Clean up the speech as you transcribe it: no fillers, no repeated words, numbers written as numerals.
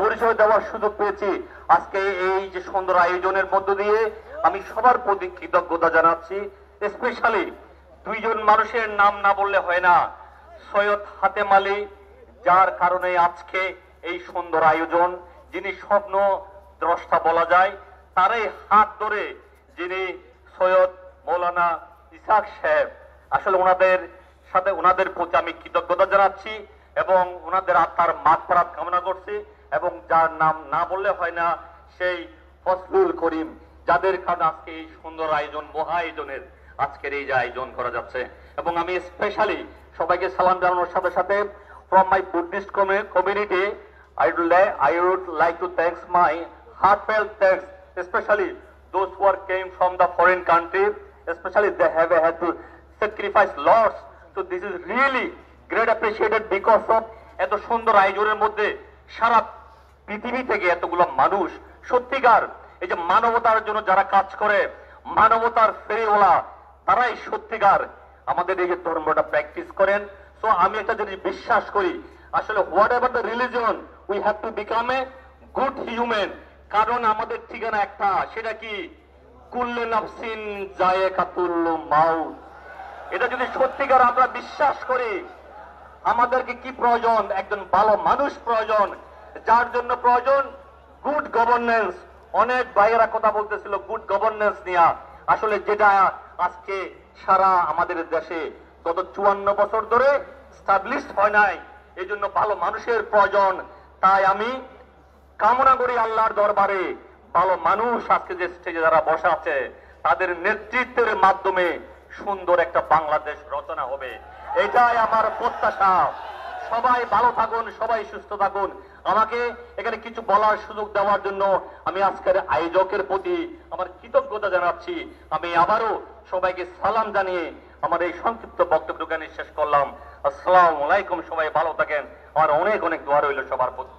পরিচয় দেওয়ার সুযোগ পেয়েছি। আজকে এই যে সুন্দর আয়োজনের মধ্য দিয়ে আমি সবার প্রতি কৃতজ্ঞতা জানাচ্ছি। স্পেশালি দুইজন মানুষের নাম না বললে হয় না, সৈয়দ হাতেম আলী, যার কারণে আজকে এই সুন্দর আয়োজন, যিনি স্বপ্ন দ্রষ্টা বলা যায়, তারই হাত ধরে যিনি সৈয়দ মৌলানা ইসাক সাহেব, আসলে ওনাদের প্রতি আমি কৃতজ্ঞতা জানাচ্ছি এবং ওনাদের আত্মার মাগফিরাত কামনা করছি। এবং যার নাম না বললে হয় না, সেই ফজলুল করিম, যাদের কারণে আজকে এই সুন্দর আয়োজন, মহা আয়োজনের আজকের এই যে আয়োজন করা যাচ্ছে। এবং আমি স্পেশালি সবাইকে সালাম জানানোর সাথে সাথে from my Buddhist community, I would like to thank my heartfelt thanks, especially those who are came from the foreign country, especially they have had to sacrifice lots. So this is really great appreciated because of এত সুন্দর আয়োজনের মধ্যে সারা পৃথিবী থেকে এতগুলো মানুষ সত্যিকার এই যে মানবতার জন্য যারা কাজ করে, মানবতার ফেরিওয়ালা, তারাই সত্যিকার আমাদের এই যে ধর্মটা প্র্যাকটিস করেন। সো আমি একটা জিনিস বিশ্বাস করি, আসলে what ever the religion, we have to become a good human. কারণ আমাদের ঠিকানা একটা, সেটা কি? কুল্লু নাফসিন যায়েকাতুল মাউত। এটা যদি সত্যিকার আমরা বিশ্বাস করি, আমাদেরকে কি প্রয়োজন? একজন ভালো মানুষ প্রয়োজন, যার জন্য প্রয়োজন গুড গভর্নেন্স। অনেক ভাইয়েরা কথা বলতেছিল গুড গভর্নেন্স নিয়ে, আসলে যেটা আজকে সারা আমাদের দেশে গত 54 বছর ধরে স্টাবলিশড হয় নাই। এই জন্য ভালো মানুষের প্রয়োজন। তাই আমি কামনা করি আল্লাহর দরবারে ভালো মানুষ আজকে যে স্টেজে যারা বসে আছে, তাদের নেতৃত্বের মাধ্যমে সুন্দর একটা বাংলাদেশ রচনা হবে, এটাই আমার প্রত্যাশা। সবাই ভালো থাকুন, সবাই সুস্থ থাকুন। আমাকে এখানে কিছু বলার সুযোগ দেওয়ার জন্য আমি আজকের আয়োজকের প্রতি আমার কৃতজ্ঞতা জানাচ্ছি। আমি আবারও সবাইকে সালাম জানিয়ে আমার এই সংক্ষিপ্ত বক্তব্য শেষ করলাম। আসসালামু আলাইকুম, সবাই ভালো থাকেন। আমার অনেক অনেক দোয়া রইল সবার প্রতি।